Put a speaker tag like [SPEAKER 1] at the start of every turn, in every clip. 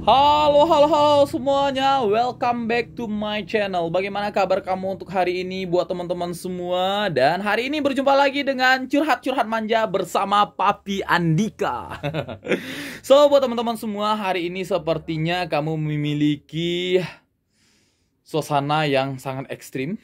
[SPEAKER 1] Halo, halo, halo semuanya. Welcome back to my channel. Bagaimana kabar kamu untuk hari ini buat teman-teman semua? Dan hari ini berjumpa lagi dengan curhat-curhat manja bersama Papi Andika. So, buat teman-teman semua, hari ini sepertinya kamu memiliki suasana yang sangat ekstrim,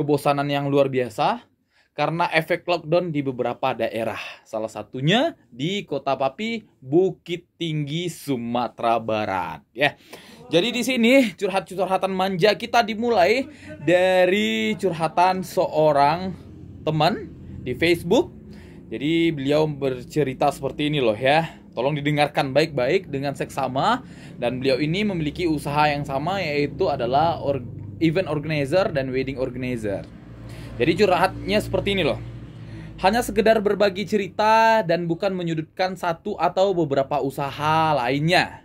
[SPEAKER 1] kebosanan yang luar biasa karena efek lockdown di beberapa daerah. Salah satunya di kota Papi, Bukit Tinggi, Sumatera Barat. Ya. Jadi di sini curhatan manja kita dimulai dari curhatan seorang teman di Facebook. Jadi beliau bercerita seperti ini loh ya. Tolong didengarkan baik-baik dengan seksama. Dan beliau ini memiliki usaha yang sama, yaitu adalah event organizer dan wedding organizer. Jadi curhatnya seperti ini loh. Hanya sekedar berbagi cerita dan bukan menyudutkan satu atau beberapa usaha lainnya.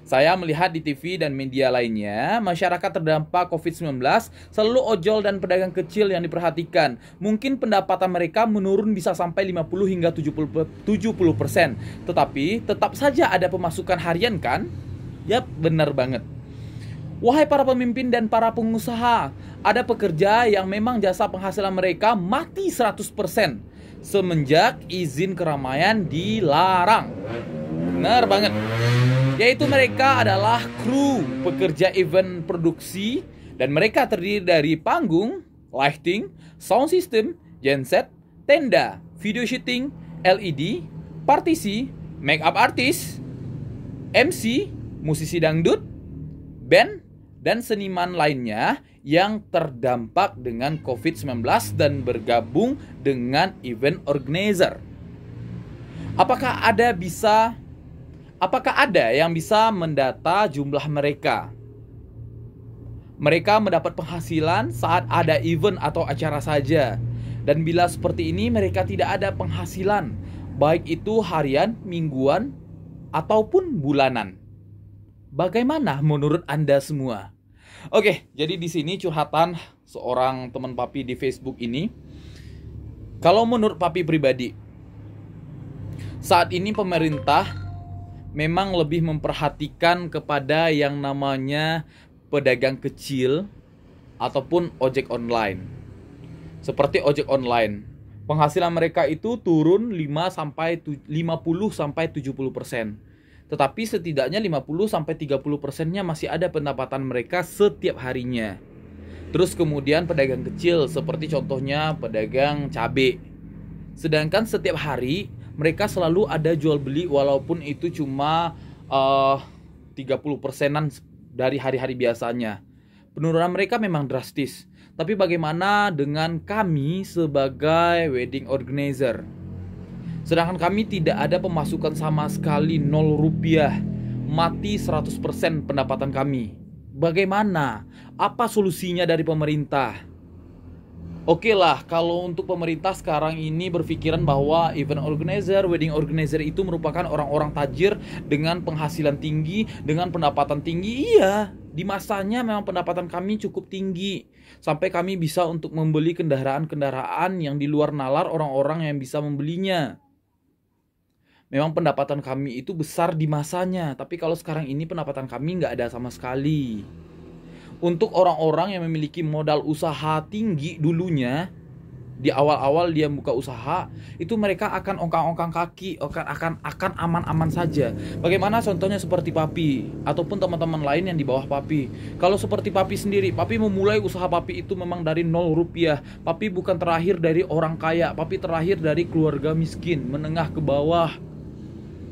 [SPEAKER 1] Saya melihat di TV dan media lainnya, masyarakat terdampak COVID-19 selalu ojol dan pedagang kecil yang diperhatikan. Mungkin pendapatan mereka menurun bisa sampai 50 hingga 70%. Tetapi tetap saja ada pemasukan harian kan? Yap, benar banget. Wahai para pemimpin dan para pengusaha, ada pekerja yang memang jasa penghasilan mereka mati 100% semenjak izin keramaian dilarang. Benar banget. Yaitu mereka adalah kru pekerja event produksi, dan mereka terdiri dari panggung, lighting, sound system, genset, tenda, video shooting, LED, partisi, make up artist, MC, musisi dangdut, band, dan seniman lainnya yang terdampak dengan COVID-19 dan bergabung dengan event organizer. Apakah ada yang bisa mendata jumlah mereka? Mereka mendapat penghasilan saat ada event atau acara saja. Dan bila seperti ini mereka tidak ada penghasilan, baik itu harian, mingguan, ataupun bulanan. Bagaimana menurut Anda semua? Oke, jadi di sini curhatan seorang teman Papi di Facebook ini. Kalau menurut Papi pribadi, saat ini pemerintah memang lebih memperhatikan kepada yang namanya pedagang kecil ataupun ojek online. Seperti ojek online, penghasilan mereka itu turun 50 sampai 70%. Tetapi setidaknya 50-30%-nya masih ada pendapatan mereka setiap harinya. Terus kemudian pedagang kecil seperti contohnya pedagang cabai. Sedangkan setiap hari mereka selalu ada jual beli walaupun itu cuma 30%-an dari hari-hari biasanya. Penurunan mereka memang drastis. Tapi bagaimana dengan kami sebagai wedding organizer? Sedangkan kami tidak ada pemasukan sama sekali, 0 rupiah. Mati 100% pendapatan kami. Bagaimana? Apa solusinya dari pemerintah? Oke lah, kalau untuk pemerintah sekarang ini berpikiran bahwa event organizer, wedding organizer itu merupakan orang-orang tajir dengan penghasilan tinggi, dengan pendapatan tinggi. Iya, di masanya memang pendapatan kami cukup tinggi. Sampai kami bisa untuk membeli kendaraan-kendaraan yang di luar nalar orang-orang yang bisa membelinya. Memang pendapatan kami itu besar di masanya, tapi kalau sekarang ini pendapatan kami nggak ada sama sekali. Untuk orang-orang yang memiliki modal usaha tinggi dulunya, di awal-awal dia buka usaha, itu mereka akan ongkang-ongkang kaki, akan aman-aman saja. Bagaimana contohnya seperti Papi, ataupun teman-teman lain yang di bawah Papi. Kalau seperti Papi sendiri, Papi memulai usaha Papi itu memang dari 0 rupiah. Papi bukan terlahir dari orang kaya, Papi terlahir dari keluarga miskin, menengah ke bawah.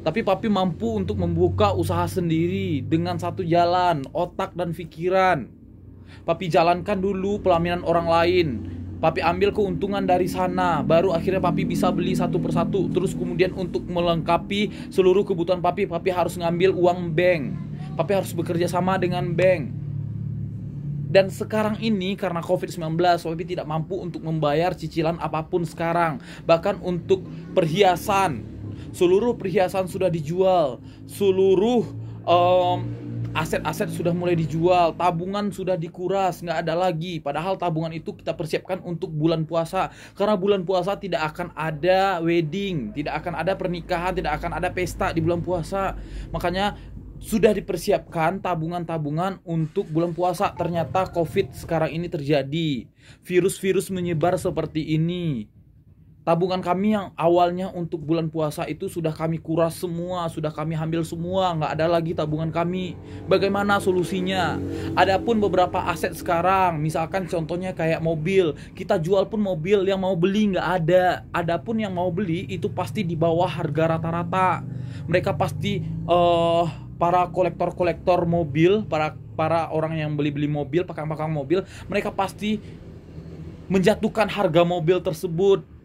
[SPEAKER 1] Tapi Papi mampu untuk membuka usaha sendiri dengan satu jalan, otak dan pikiran. Papi jalankan dulu pelaminan orang lain. Papi ambil keuntungan dari sana, baru akhirnya Papi bisa beli satu persatu. Terus kemudian untuk melengkapi seluruh kebutuhan Papi, Papi harus ngambil uang bank. Papi harus bekerja sama dengan bank. Dan sekarang ini karena COVID-19, Papi tidak mampu untuk membayar cicilan apapun sekarang. Bahkan untuk perhiasan, seluruh perhiasan sudah dijual, seluruh aset-aset sudah mulai dijual, tabungan sudah dikuras, nggak ada lagi. Padahal tabungan itu kita persiapkan untuk bulan puasa. Karena bulan puasa tidak akan ada wedding, tidak akan ada pernikahan, tidak akan ada pesta di bulan puasa. Makanya sudah dipersiapkan tabungan-tabungan untuk bulan puasa. Ternyata COVID sekarang ini terjadi. Virus-virus menyebar seperti ini. Tabungan kami yang awalnya untuk bulan puasa itu sudah kami kuras semua, sudah kami ambil semua, nggak ada lagi tabungan kami. Bagaimana solusinya? Adapun beberapa aset sekarang, misalkan contohnya kayak mobil, kita jual pun mobil, yang mau beli nggak ada. Adapun yang mau beli itu pasti di bawah harga rata-rata. Mereka pasti para kolektor-kolektor mobil, para orang yang beli-beli mobil, pakang-pakang mobil, mereka pasti menjatuhkan harga mobil tersebut.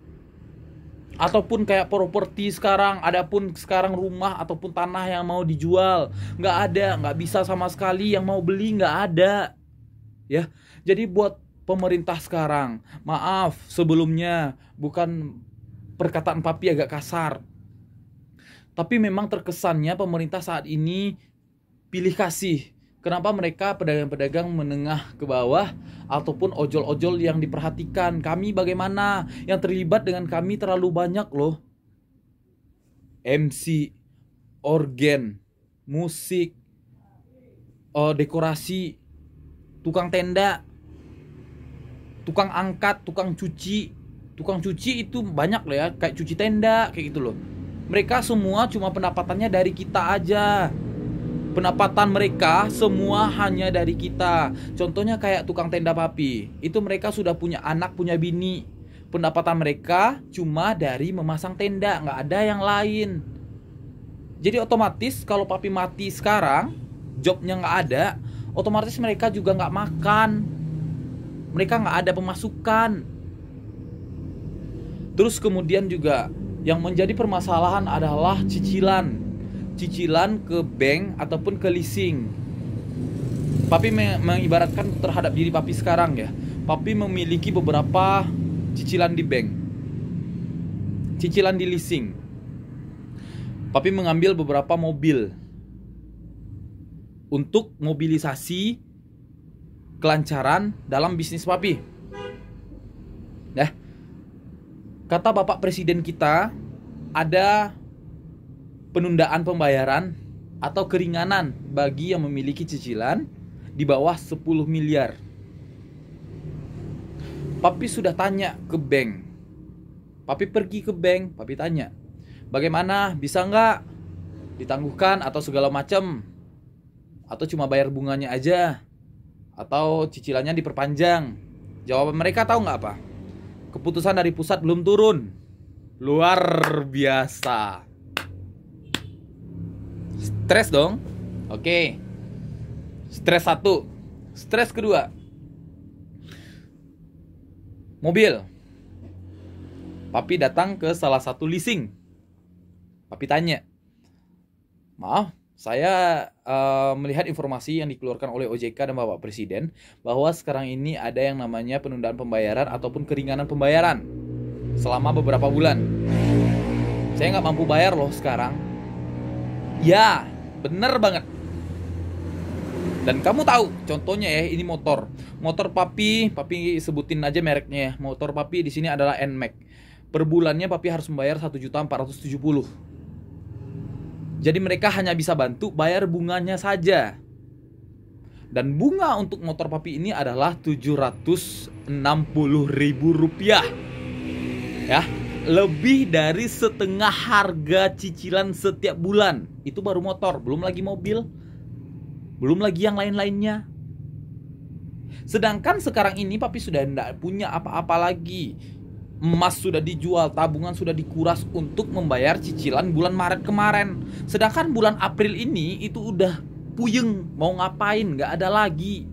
[SPEAKER 1] Ataupun kayak properti sekarang, adapun sekarang rumah ataupun tanah yang mau dijual, nggak ada, nggak bisa sama sekali, yang mau beli nggak ada. Ya, jadi buat pemerintah sekarang, maaf sebelumnya, bukan perkataan Papi agak kasar, tapi memang terkesannya pemerintah saat ini pilih kasih. Kenapa mereka pedagang-pedagang menengah ke bawah ataupun ojol-ojol yang diperhatikan? Kami bagaimana? Yang terlibat dengan kami terlalu banyak loh. MC, organ, musik, dekorasi, tukang tenda, tukang angkat, tukang cuci. Tukang cuci itu banyak loh ya, kayak cuci tenda, kayak gitu loh. Mereka semua cuma pendapatannya dari kita aja. Pendapatan mereka semua hanya dari kita. Contohnya kayak tukang tenda Papi. Itu mereka sudah punya anak, punya bini. Pendapatan mereka cuma dari memasang tenda, nggak ada yang lain. Jadi otomatis kalau Papi mati sekarang, jobnya nggak ada, otomatis mereka juga nggak makan. Mereka nggak ada pemasukan. Terus kemudian juga yang menjadi permasalahan adalah cicilan ke bank ataupun ke leasing. Papi mengibaratkan terhadap diri Papi sekarang ya. Papi memiliki beberapa cicilan di bank, cicilan di leasing. Papi mengambil beberapa mobil untuk mobilisasi kelancaran dalam bisnis Papi. Ya. Kata Bapak Presiden kita, ada penundaan pembayaran atau keringanan bagi yang memiliki cicilan di bawah 10 miliar. Papi sudah tanya ke bank. Papi pergi ke bank, Papi tanya, bagaimana, bisa nggak ditangguhkan atau segala macam? Atau cuma bayar bunganya aja? Atau cicilannya diperpanjang? Jawaban mereka tahu nggak apa? Keputusan dari pusat belum turun. Luar biasa. Stres dong. Oke. Stres satu. Stres kedua, mobil. Papi datang ke salah satu leasing. Papi tanya, maaf, saya melihat informasi yang dikeluarkan oleh OJK dan Bapak Presiden bahwa sekarang ini ada yang namanya penundaan pembayaran ataupun keringanan pembayaran selama beberapa bulan. Saya nggak mampu bayar loh sekarang. Ya, bener banget. Dan kamu tahu, contohnya ya, ini motor Papi sebutin aja mereknya ya. Motor Papi di sini adalah NMAX. Per bulannya Papi harus membayar 1.470.000. Jadi mereka hanya bisa bantu bayar bunganya saja. Dan bunga untuk motor Papi ini adalah 760.000 rupiah. Ya, lebih dari setengah harga cicilan setiap bulan. Itu baru motor, belum lagi mobil, belum lagi yang lain-lainnya. Sedangkan sekarang ini Papi sudah tidak punya apa-apa lagi. Emas sudah dijual, tabungan sudah dikuras untuk membayar cicilan bulan Maret kemarin. Sedangkan bulan April ini itu udah puyeng, mau ngapain, gak ada lagi.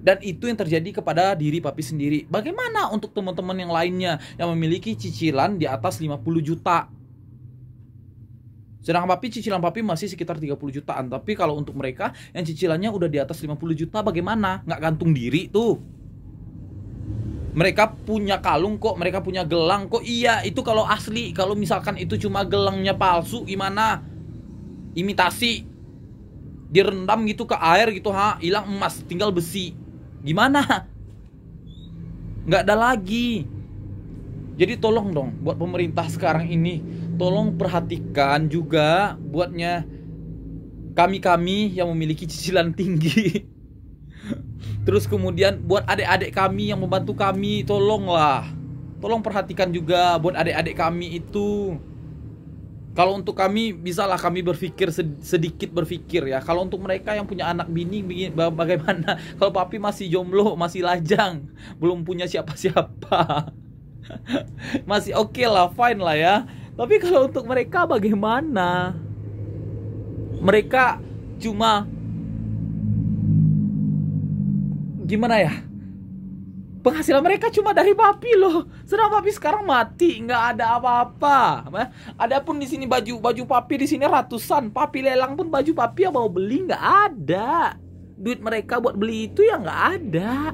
[SPEAKER 1] Dan itu yang terjadi kepada diri Papi sendiri. Bagaimana untuk teman-teman yang lainnya yang memiliki cicilan di atas 50 juta? Sedangkan cicilan Papi masih sekitar 30 jutaan. Tapi kalau untuk mereka yang cicilannya udah di atas 50 juta bagaimana? Nggak gantung diri tuh. Mereka punya kalung kok, mereka punya gelang kok. Iya, itu kalau asli. Kalau misalkan itu cuma gelangnya palsu gimana? Imitasi. Direndam gitu ke air gitu, hilang emas, tinggal besi. Gimana? Nggak ada lagi. Jadi tolong dong buat pemerintah sekarang ini, tolong perhatikan juga buatnya kami-kami yang memiliki cicilan tinggi. Terus kemudian buat adik-adik kami yang membantu kami, tolonglah, tolong perhatikan juga buat adik-adik kami itu. Kalau untuk kami, bisalah kami berpikir sedikit berpikir ya. Kalau untuk mereka yang punya anak bini, bagaimana? Kalau papi masih jomblo, masih lajang, belum punya siapa-siapa, masih oke lah, fine lah ya. Tapi kalau untuk mereka bagaimana? Mereka cuma gimana ya? Penghasilan mereka cuma dari papi loh. Sedang papi sekarang mati, nggak ada apa-apa. Adapun di sini baju papi di sini ratusan. Papi lelang pun baju papi yang mau beli nggak ada. Duit mereka buat beli itu ya nggak ada.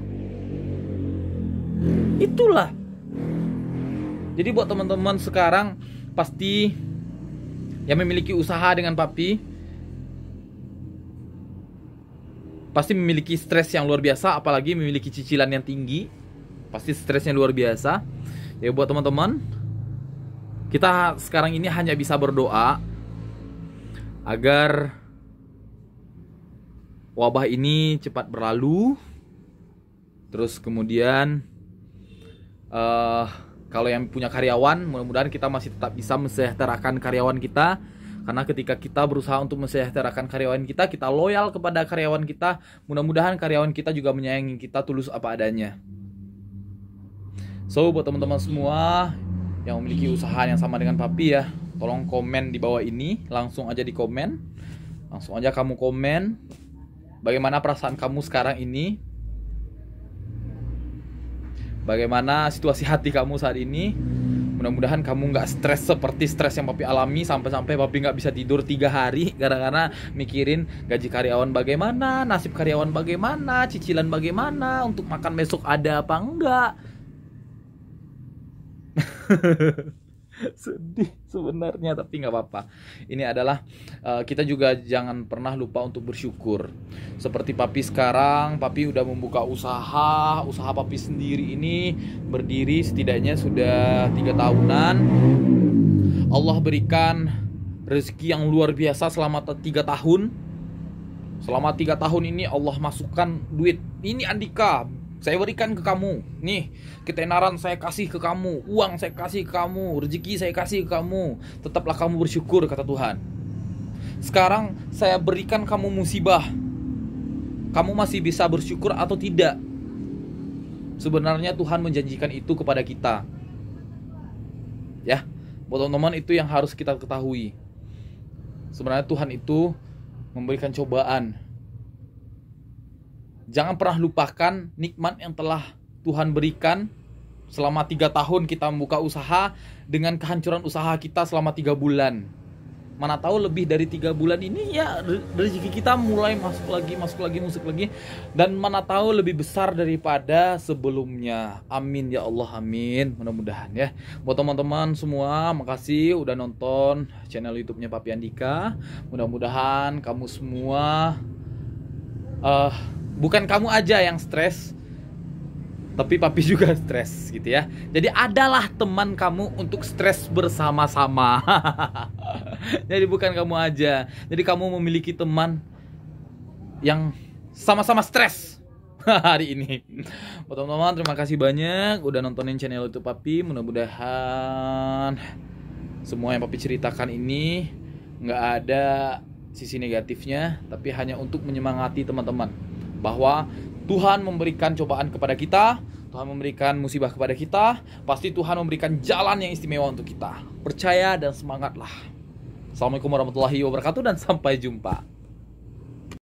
[SPEAKER 1] Itulah. Jadi buat teman-teman sekarang pasti yang memiliki usaha dengan papi pasti memiliki stres yang luar biasa, apalagi memiliki cicilan yang tinggi. Pasti stresnya luar biasa. Ya buat teman-teman, kita sekarang ini hanya bisa berdoa agar wabah ini cepat berlalu. Terus kemudian kalau yang punya karyawan, mudah-mudahan kita masih tetap bisa mensejahterakan karyawan kita. Karena ketika kita berusaha untuk mensejahterakan karyawan kita, kita loyal kepada karyawan kita, mudah-mudahan karyawan kita juga menyayangi kita tulus apa adanya. So, buat teman-teman semua yang memiliki usaha yang sama dengan papi ya, tolong komen di bawah ini, langsung aja di komen. Langsung aja kamu komen bagaimana perasaan kamu sekarang ini, bagaimana situasi hati kamu saat ini. Mudah-mudahan kamu nggak stres seperti stres yang papi alami, sampai-sampai papi nggak bisa tidur 3 hari gara-gara mikirin gaji karyawan bagaimana, nasib karyawan bagaimana, cicilan bagaimana, untuk makan besok ada apa enggak. Sedih sebenarnya, tapi nggak apa-apa. Ini adalah kita juga jangan pernah lupa untuk bersyukur. Seperti papi sekarang, papi udah membuka usaha papi sendiri ini berdiri setidaknya sudah 3 tahunan. Allah berikan rezeki yang luar biasa selama 3 tahun. Selama 3 tahun ini Allah masukkan duit. Ini Andika, saya berikan ke kamu. Nih, ketenaran saya kasih ke kamu, uang saya kasih ke kamu, rezeki saya kasih ke kamu. Tetaplah kamu bersyukur, kata Tuhan. Sekarang saya berikan kamu musibah. Kamu masih bisa bersyukur atau tidak? Sebenarnya Tuhan menjanjikan itu kepada kita. Ya, buat teman-teman, itu yang harus kita ketahui. Sebenarnya Tuhan itu memberikan cobaan. Jangan pernah lupakan nikmat yang telah Tuhan berikan selama 3 tahun kita membuka usaha, dengan kehancuran usaha kita selama 3 bulan. Mana tahu lebih dari 3 bulan ini ya rezeki kita mulai masuk lagi. Dan mana tahu lebih besar daripada sebelumnya. Amin ya Allah, amin. Mudah-mudahan ya. Buat teman-teman semua, makasih udah nonton channel YouTube-nya Papi Andika. Mudah-mudahan kamu semua bukan kamu aja yang stres, tapi papi juga stres gitu ya. Jadi adalah teman kamu untuk stres bersama-sama. Jadi bukan kamu aja. Jadi kamu memiliki teman yang sama-sama stres hari ini. Buat teman-teman, terima kasih banyak udah nontonin channel YouTube papi. Mudah-mudahan semua yang papi ceritakan ini nggak ada sisi negatifnya, tapi hanya untuk menyemangati teman-teman bahwa Tuhan memberikan cobaan kepada kita, Tuhan memberikan musibah kepada kita, pasti Tuhan memberikan jalan yang istimewa untuk kita. Percaya dan semangatlah. Assalamualaikum warahmatullahi wabarakatuh dan sampai jumpa.